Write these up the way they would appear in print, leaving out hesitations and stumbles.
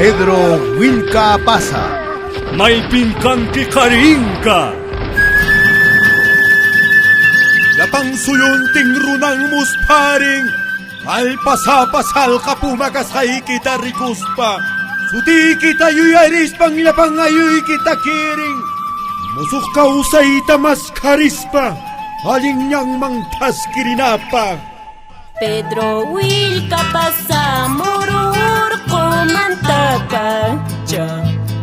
Pedro Wilka Pasa. May pingkang kikaringka. Lapang suyunting runang musparing. Alpasa-pasal ka pumakasay kita rikuspa. Suti kita yuyaris panglapang ayoy kita kiring. Musuk ka usay tamas karispa. Haling niyang mangtas kirinapa. Pedro Wilka Pasa, murur ko mantaka.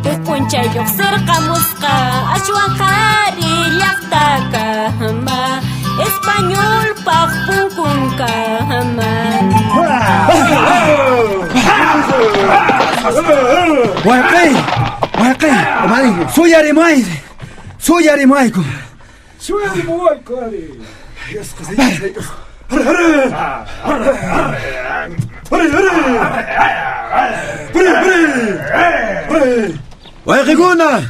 Pupuncha yoksir kamuska, aswang karilyak taka. Espanyol pakpungkung ka. Wakay, umali, suyari mo ay ko. Wakay guna,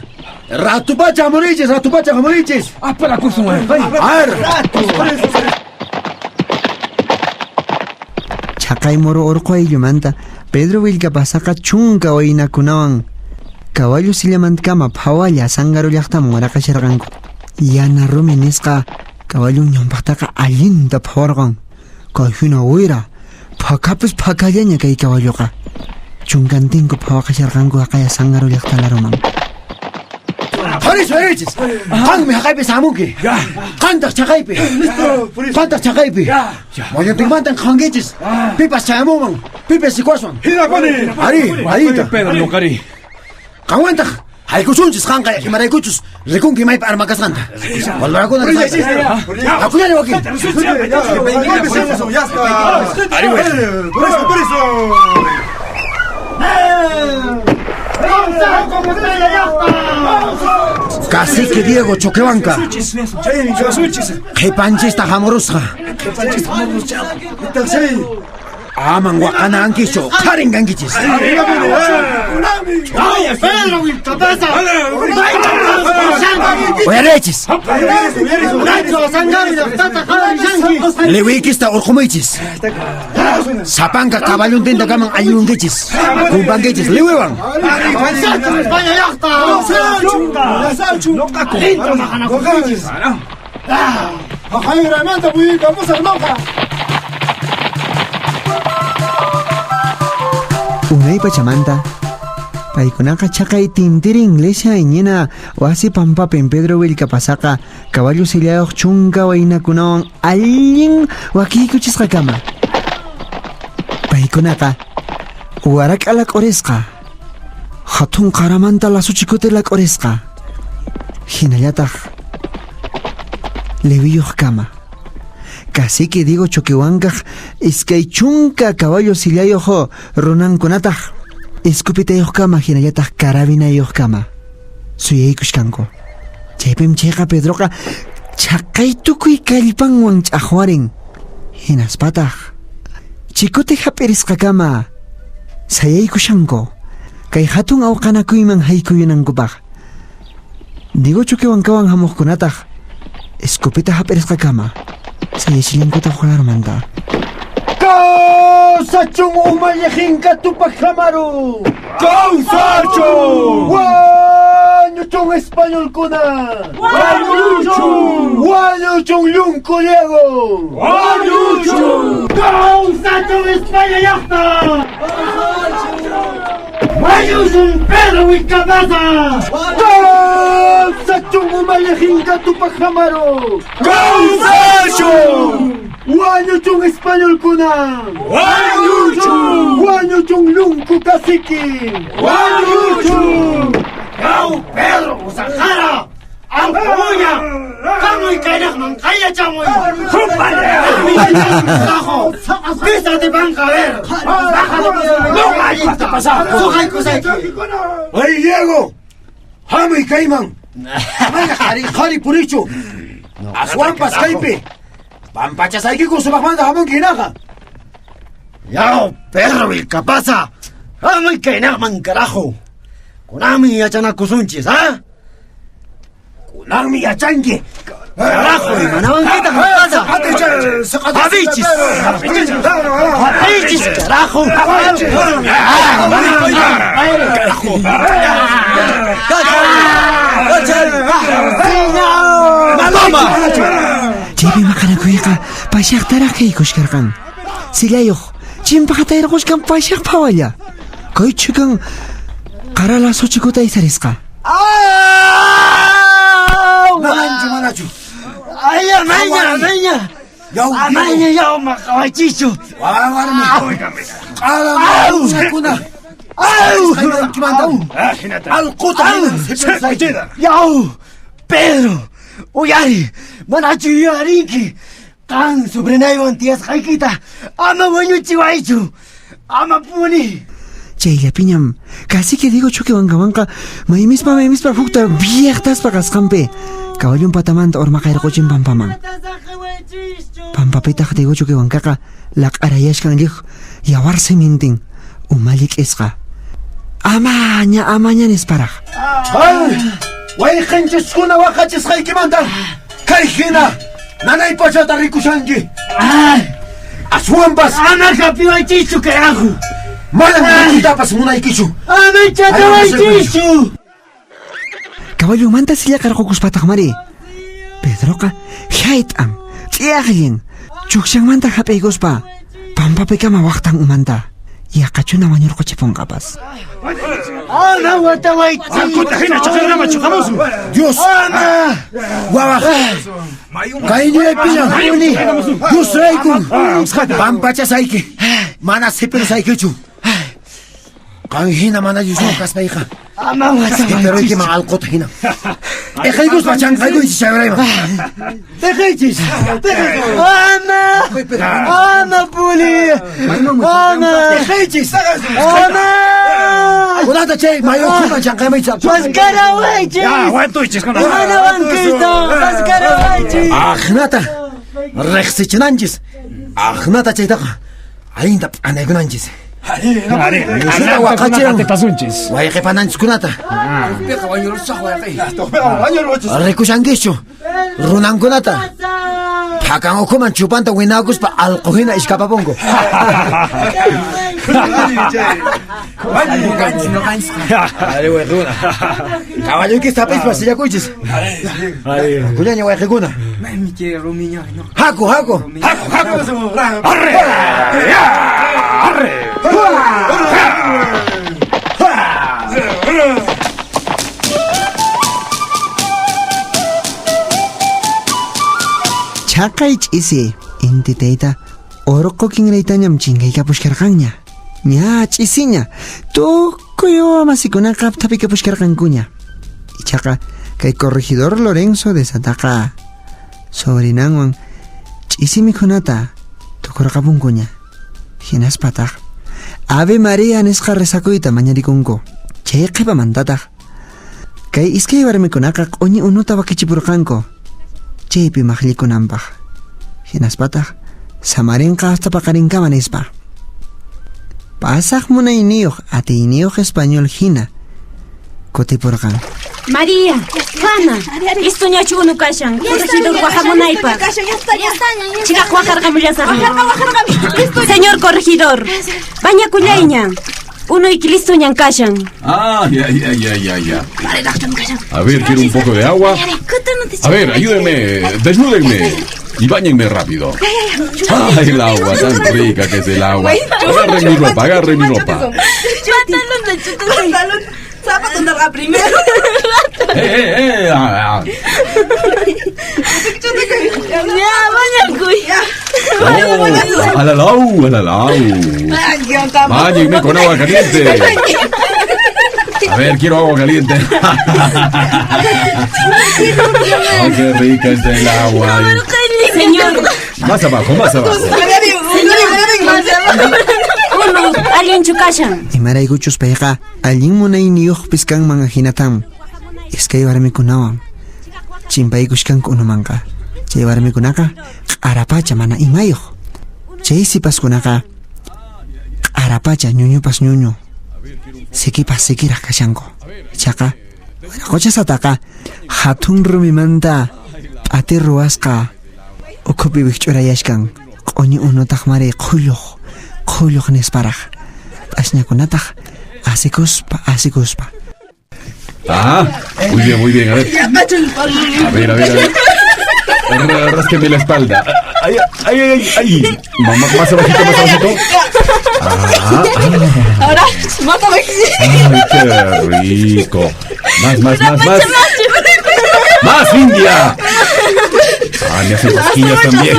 ratu baca kamoriches. Apa la kurso mo? Chakay moro orko ay lumanta, Pedro Wilka Pasaka chunka oina kunawang. Caballo sillamantkama phawalla sangaro llaqta murakashirqanku. Yana ruminisqa caballo ñawpaqtaqa allinta phawarqan. Kayhina uira phakapis phakallaña kay caballoqa. Chunkantinko phawaqashirqanku haqaya sangaro llaqtalaruman. Paris Paris. Qanmi haqaypi samunki. Qantaq chaqaypi. Qantaq chaqaypi. Moñotikmantan qankichis. Pipas chayamuman. Pipas sikuaswan. Hinapani. Ari. Pedro Lucari. Qanwantaj haykusunchis qanqa imaraykuchus rikunki maypi armakasqanta. Walvarakuna hakuyani waki. Ari wey. Por eso. Cacique Diego Choquebanca. Qhipanchista hamurusqa. Aman waqana ankichu qaringankichis. Pedro Wilka Pasa. Uyaraychis. Liwikista urqumaychis. Sapanka caballuntinta kaman ayunkichis. Kumpankichis liwiwan. Unay pachamanta paykunaqa chaqay tintirin iglesia iñina wasi pampapen Pedro Wilka Pasaqa caballo sillayuq chunka waynakunawan allin wakiykuchisqa kama. Paykunaqa warak'ala q'urisqa hatun qaramanta lasuchikutila q'urisqa hinallataq liwiyuq kama. Cacique Diego Choquehuancaj iskay chunka caballo sillayuq runankunataj iskupitayuq kama hinallataq karabinayuq kama suyaykushkanku. Chaypim chayqa Pedroqa chaqay tukuy kallpanwan ch'aqwarin hinaspataj chikuti hap'irisqa kama sayaykushanku kay hatun awqanakuyman haykuyunankupaq. Diego Choquehuancawan hamuqkunataj iskupita hap'irisqa kama sayashillankuta huqararmanta. Kausachun umallijinka tupak hamaru. Kausachun. Wañuchun españolkuna. Wañuchun llunku Diego. Kausachun España llaqta. Wañuchun Pedro Wilka Pasa. Kausachun umallijinka tupak hamaru. Kausachun. Wañuchun españolkuna. Wañuchun llunku cacique. Kau Pedro Usajara. Ampuña. Kamu ikanakman kaya chamoy. Písate banca a ver. No vayas a pasar. Ay Diego. Hami kaiman. Hari purichu. Aswan paskaipe. Pampachas hay que consumar jamón quinaja. Yao, Pedro Wilka Pasa. Amo que man carajo. Kunami yachana kusunchis, ¿ah? Kunami yachanki. Carajo, y manaban kita pasa. ¡Abichis! ¡Abichis, carajo! ¡Toma! Jebi maqanakuyqa pashaqtaraq kaykushkarqan. Sillayuq chimpaqatayrqushkan pashaq phawalla. Kaychu kan qarala suchikuta isarisqa. Manachu. ¡Ay, amaña! ¡Amaña, ya, macabachicho! ¡Yau! ¡Pedro! ¡Uyari! ¡Manachu yarinki! ¡Tan sobrenayo antias jaikita! ¡Ama wañuchi waichu! ¡Ama puni! Chayllapiñam cacique digo chuque wanka maymispa hukta viejtaspa kasqanpi kawallun patamanta urmaqayrquchin pampaman. Pampapitaq digo chuque wankaqa laq'arayashkan lliq yawarsimintin umallik isqa. Amaña nisparaq. Wayqinchiskuna waqachisqaykimanta kay hina nanay pachata rikushanki. Aswanpas ¡Ama capiwaichichu, carajo! manan nikitapas munaykichu. ¡Ama chatawaichichu! Kawallumanta silla qarqukuspataq mari. Pedroqa hayt'am t'yaqllin chuqshanmanta hap'iykuspa pampapi kama waqtan umanta yaqachuna wañurquchipunqapas. ¡Ama watawaichichu! Dios. Wawaq. Kayñaypiña Dios raykun pampachasayki mana sipirusaykichu. Kan hina mana yusuf kaspayqa ¡Ama watawaichichu! sipiroykiman alquta hina iqaykuspa chanqaykuychis chayrayman. ¡Dejaychis! ¡Ama, puli! ¡Ama! Iqaychis ¡Ama! kunata chay mayuqkuman chanqaymaycha. ¡Pascarawaichis! ¡Imana banquito! ¡Pascarawaichis! Aqnata riqsichinanchis aqnata chaytaqa allinta p'anaykunanchis. Yusita waqachiran wayqipananchikkunata rikushankischu runankunata phakan ukhuman chupanta winakuspa alquhina iskapapunku. Caballuykis tapispa sillakuychis kullaña wayqikuna haku Chaqay ch'isi inti tayta urqu kinraytañam chinkaykapushkarqanña. Ña ch'isiña tukuy wamasikunaqa tapikapushkarqankuña. Ichaqa kay corregidor Lorenzo de Sataqa sobrinanwan ch'isi mikhunata tukurqapunkuña. Hinaspataq Ave María nisqa risakuyta mañarikunku. Chay qhipamantataq kay iskay warmikunaqa q'uñi unuta wakichipurqanku chaypi maqllikunanpaq. Hinaspataq samarinqa hasta paqarinkaman nispa. Pasaq munayniyuq atiyniyuq español hina kutipurqan. María, Juana, esto ñachu unu kashan. Corregidor Guajamunaypa. Chica Guajargamullasaqmi. Señor corregidor, bañakullayña. Uno y listo ñan kashan. Ya. A ver, quiero un poco de agua. A ver, ayúdenme, desnúdenme y báñenme rápido. Ay, el agua, tan rica que es el agua. Agarren mi ropa. Zapato ndarga primero. Ya, bañakuy. A la lau. Báñenme con agua caliente. A ver, quiero agua caliente. Ay, qué rica es el agua. Señor. Más abajo. Uno, alguien chukashan. Imaraykuchus payqa allin munayniyuq piskanman hinatam iskay warmikunawan chimpaykushkanku unumanqa. Chay warmikunaqa q'arapacha mana imayuq. Chay sipaskunaqa q'arapacha ñuñupas ñuñu sikipas sikiraq kashanku. Ichaqa wiraquchasataqa hatun rumimanta p'ati ruwasqa ukhupi wikch'urayashkan q'uñi unutaq mari quyuq nisparaq p'asñakunataq asikuspa. Muy bien, a ver. A ver. Rásqueme la espalda. Ay. Más abajito. Ahora, mátame. Ay, qué rico. Más. ¡Más, India! Me hacen cosquillas también.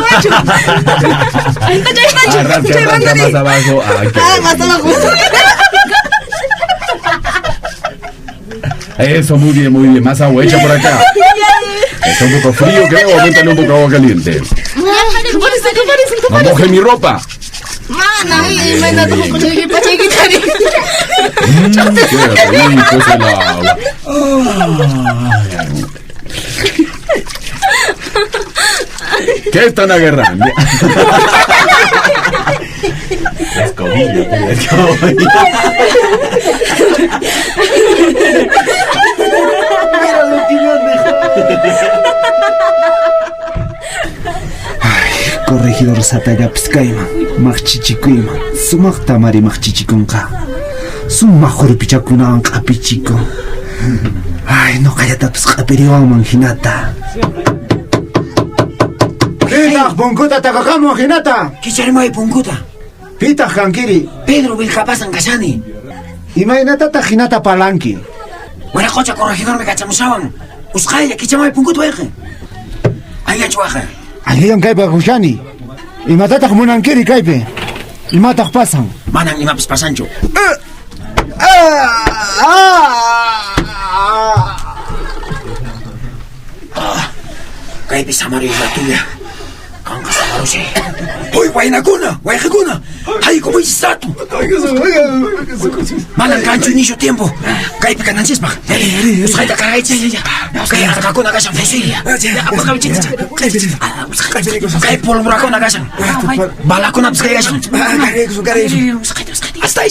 Arranca más abajo. Más abajo. Eso, muy bien. Más agua, echa por acá. Está un poco frío, creo. Aumentale un poco agua caliente. No moje mi ropa. Qué rico es el agua. ¿Qué están agarrando? Escobilla. Corregidor Satayapis kayman maqchichikuyman sumaqta mari maqchichikunqa sumaq qurpichakunawan q'apichikun nuqallatapis q'apiriwanman hinata. Pitaq punkuta takakamon hinata. Kicharmay punkuta. Pitaq kankiri. Pedro Vilcapasan kashani. Imaynatataq hinata palanki. Warakocha corregidor me cachamusawan. Usqaylla kichamay punkuta wayqi. Ayachuaqa. Alliyan kaypa hushani. Imatataq munankiri kaypi. Imataq pasan. Manan imapis pasanchu. Kaypi samarilla tuya. Kanka samarusi. Hoy waynakuna, wayqikuna. Hayku wisatu. Manan kanchu nishu tiempo. Kaypi kananchispaq. Usqayta karaychis. Kay arqakuna kashan fusil. Kay pulmurakuna kashan. Balakunapis kay kashan. Hasta ahí.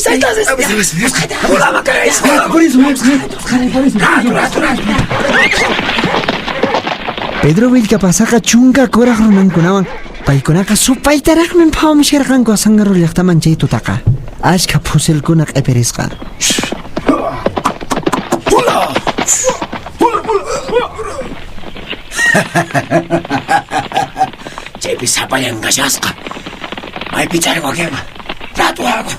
Ulama karaychis. Pedro Vilcapasaqa chunka kuraq runankunawan paykunaqa supaytaraqmi phawamishkarqanku Asangaru llaqtaman chay tutaqa ashka fusilkuna q'ipirisqa. Chaypi sapayan kashasqa. Maypi chariwa kema. Rato hago.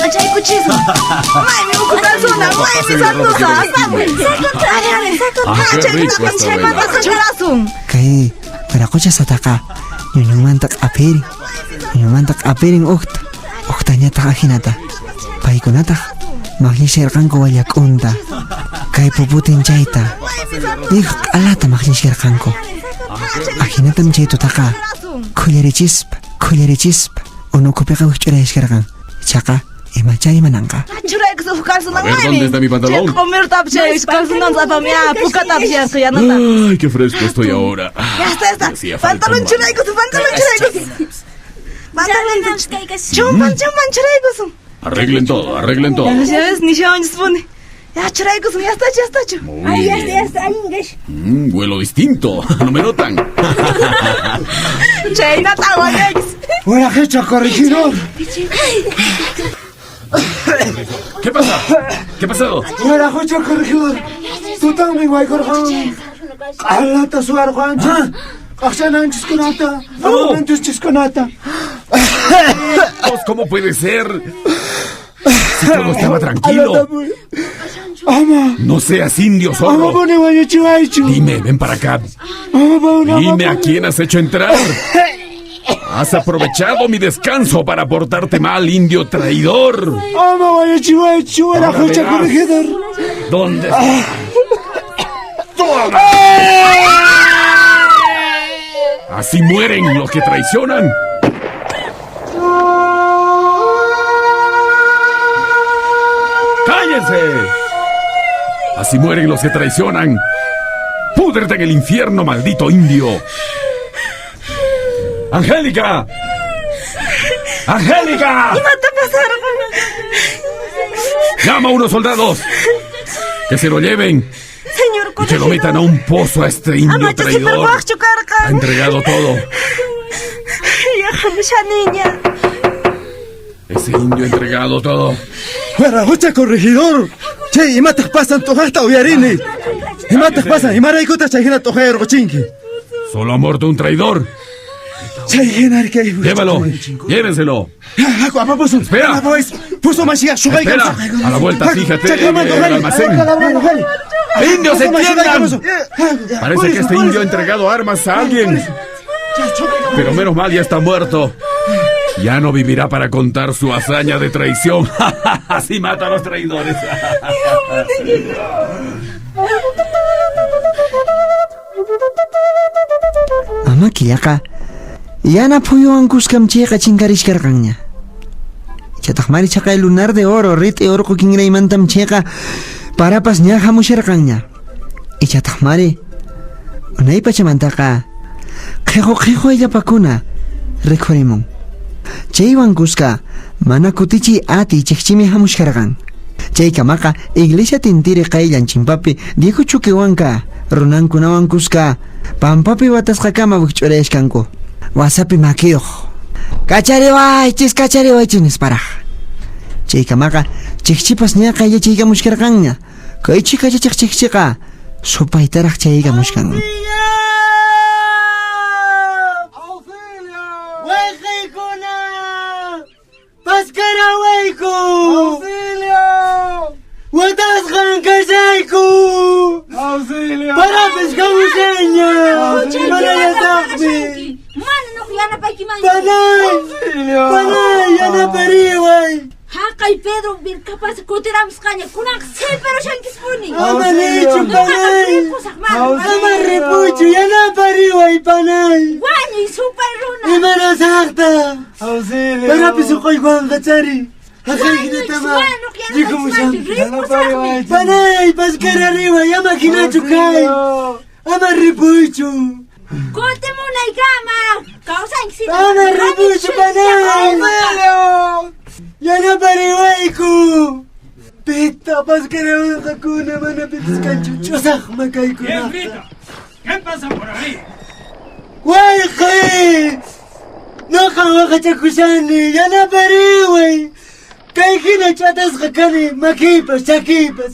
Chay kuchiso. May mi ukutazuna, may mi santusa. Sakot. Kay wiraqucha sataqa ñuñumanta q'apirin uqtañataq hinata paykunataq maqllishirqanku wallak'unta kay puputin chayta niq q'alata maqllishirqanku ahinatam chay tutaqa khullarechispa unukupiqa wikch'urayashkarqan chaqa imachay mananqa. A ver, ¿dónde está mi pantalón? Ay, qué fresco estoy ahora. Ya está. Pantalón churaykusu. Chumpan churaykusu. Arreglen todo. Ya ves, ni se pone. Ya churaykusu, ya está. Muy bien. Ya está, Ingrid. Vuelo distinto. No me notan. Chayna tawayex. Buena hecha, corregidor. ¿Qué pasa? ¿Qué ha pasado? Buena hecha, corregidor. Tú también, guay, corregidor. Alata suar Juancha. Axanan chisconata. Argumentos chisconata. ¿Cómo puede ser? Si todo estaba tranquilo. No seas indio, zorro. Dime, ven para acá. Dime a quién has hecho entrar. Has aprovechado mi descanso para portarte mal, indio traidor. Ahora verás. ¿Dónde está? ¡Toma! Así mueren los que traicionan. ¡Cállense! Así mueren los que traicionan. ¡Púdrete en el infierno, maldito indio! ¡Angélica! ¡Angélica! Llama a unos soldados. Que se lo lleven. Señor Y que lo metan a un pozo a este indio traidor. Ha entregado todo. esa niña. Ese indio ha entregado todo. Fuera, escucha, corregidor. Che, y matas pasan tojasta o yarini. Y matas pasan, y maraicota chajena tojero chinki. Solo ha muerto un traidor. Llévalo, llévenselo. Espera. Espera, a la vuelta fíjate en el almacén. ¡Indios, entiendan! Parece que este indio ha entregado armas a alguien. Pero menos mal ya está muerto. Ya no vivirá para contar su hazaña de traición. Así mata a los traidores. Ama kiyaka. Yana puyuan kuskam chiqa chinkarishkarqanña. Chataq mari chaqay lunar de oro, rit de oro kukingraymantam chiqa parapas ña hamusharqanña. Chataq mari unay pachamantaqa qhiqu illapakuna rikhurimun. Chaywan kuska mana kutichi ati chiqchimi hamushkarqan. Chaykamaqa iglesia tintiri qayllan chimpapi Diego Chuquiwanka runankunawan kuska pampapi watasqakama wikch'urayashkanku. Wasapi makiyuq kachariwaychis nisparaq. Chaykamaqa chiqchipas ña qaylachaykamushkarqanña. Kaychi kachachiq chiqchiqa supaytaraq chaykamushkan. ¡Wayqaykuna! ¡Pascarawayku! ¡Auxilio! ¡Watasqan kashayku! ¡Auxilio! ¡Parapis kamushaña! ¡Manayataqmi! ¡Panay! ¡Yanapariway! Haqay Pedro Vilcapaz kutiramusqaña kunan pero shankispuni. ¡Amanichu, panay! ¡Amarripuchu, yanapariway, panay! Wañi super runa. ¡Imanasaqta! ¡Auxilio! ¡Parapis uqaywan qachari! ¡Panay! ¡Pascarariway! ¡Amakinachu kay! ¡Amarripuchu! Kutimunaykama kawsanchis. ¡Amarripuchu, panay! ¡Yanapariwayku! ¡Pita! ¡Pascarawayqakuna! ¡Manapitas kanchu! ¡Chusaqma kaykuna! ¿Qué pasa por ahí? ¡Wayqi! ¡Noqa waqachakushani! ¡Yanapariway! ¡Kaykina chatasqa kani! ¡Makipas, chakipas!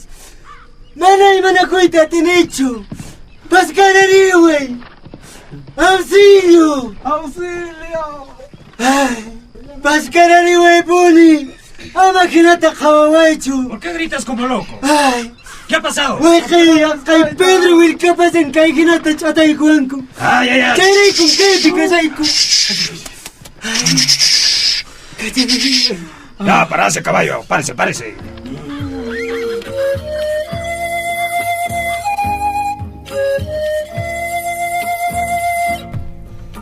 ¡Manay manakuyta atinichu! ¡Pascarariway! ¡Auxilio! ¡Auxilio! ¡Ay! ¡Pascarariway puni! ¡Amakinata qhawawaychu! ¿Por qué gritas como loco? ¡Ay! ¿Qué ha pasado? ¡Wayqi! ¡Kay Pedro Vilcapas en kaykinata ch'ataykuwanku! ¡Ay, ay, ay! ¡Chayraykum kaypi kasayku! Ya, parase, caballo. Párese.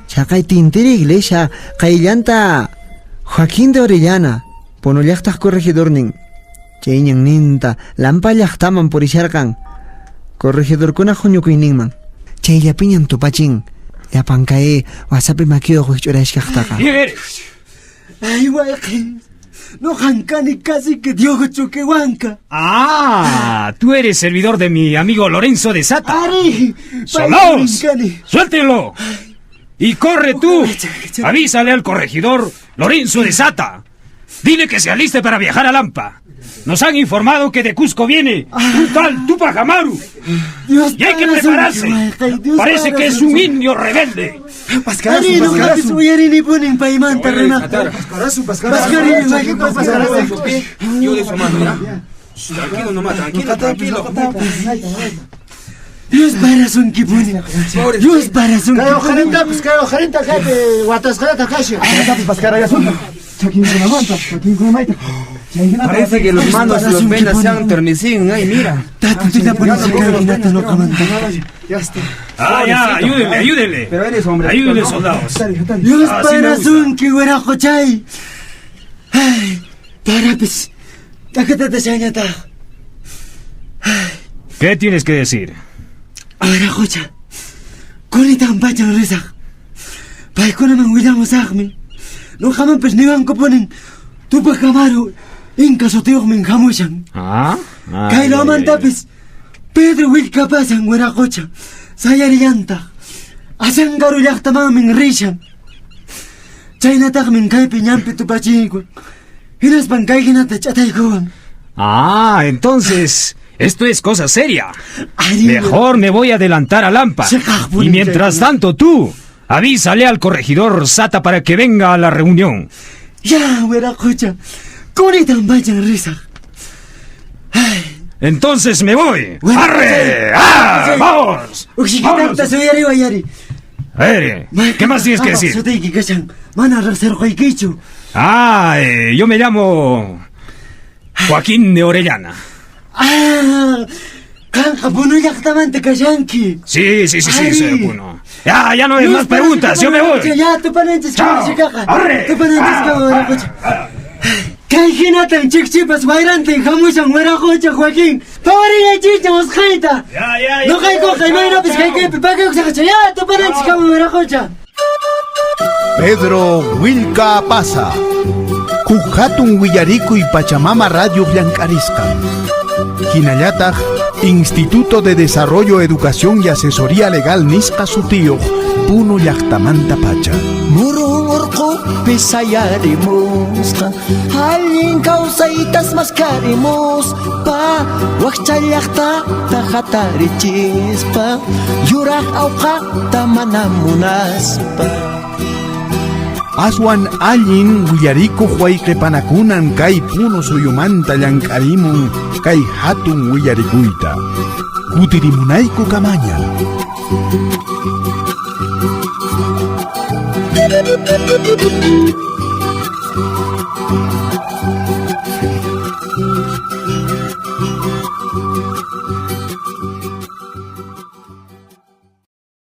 Chaqay tintiri iglesia qayllanta Joaquín de Orellana punullaqtaq corregidornin. Chayñan ninta lampa llaqtaman purisharqan corregidorkuna huñukuyninman. Chayllapiñan tupachin llapan kay wasapi makiyuq wikch'urayashkaqtaqa. ¿Quién eres? ¡Ay, wayqi! ¡No jancani casi que Diogo Chuquihuanca! Ah, tú eres servidor de mi amigo Lorenzo de Sata. ¡Ari! ¡Solaos! ¡Suéltenlo! Y corre tú, avísale al corregidor Lorenzo de Sata. Dile que se aliste para viajar a Lampa. Nos han informado que de Cusco viene un tal Tupac Amaru. Y hay que prepararse. Parece que es un indio rebelde. ¡Ari, no capis uyarini punin paimanta renata! ¡Pascarini, Yo de su mano, ¿ya? Tranquilo nomás, tranquilo. Dios para son kipuni. Dios para son kipuni. Parece que los manos y los vendas se han enternecido, ¿eh? Mira. Ah, ya, ayúdenle. Pero eres hombre. Ayúdenle, soldados. Dios para son kiwerakhochay. Ay, parapis. Takatata shanyata. ¿Qué tienes que decir? Awerahocha. Kunitan pachan risaq. Paykuna man willamosaqmi. No jaman pues niwan kupunin Tupac Amaru Inka sutiyuqmi hamushan. Kaylamantapis Pedro Willkapasan wiraqucha sayariyantaq Asankaru llaqtamanmi rishan. Chaynataqmi kaypi ñampi tupachiyku. Hinaspan kayhinata ch'ataykuwan. Entonces, esto es cosa seria. Mejor me voy a adelantar a Lampa. Y mientras tanto tú, avísale al corregidor Sata para que venga a la reunión. Ya, wiraqucha. Kunitan vayan risa. Entonces me voy. ¡Arre! ¡Vamos! Uxikitanta suyari wayari. A ver, ¿qué más tienes que decir? Yo me llamo Joaquín de Orellana. Sí, soy Puno. Ya no hay más preguntas, yo me voy. Chao. ¡Arre! Kayhinatan chikchipas wayrantin hamushan wiraqucha Joaquín. Pawariya chicha wasqayta. No kayku kaymaynapis kaykaypi pakayuqsaqa ya tupananchis kama wiraqucha. Pedro Willka pasa. Huk hatun willarikuy Pachamama Radio llamk'arisqa. Hinallataq Instituto de Desarrollo, Educación y Asesoría Legal nisqa sutiyuq Puno llaqtamanta pacha. Murung urqupi sayarimusqa allin kawsaytas maskharimuspa wakcha llaqtata hatarichispa yuraq awqaqta mana munaspa. Aswan allin willarikuq wayqipanakunan kay Puno suyumanta llamk'arimun kay hatun willarikuyta. Kutirimunayku kamaña.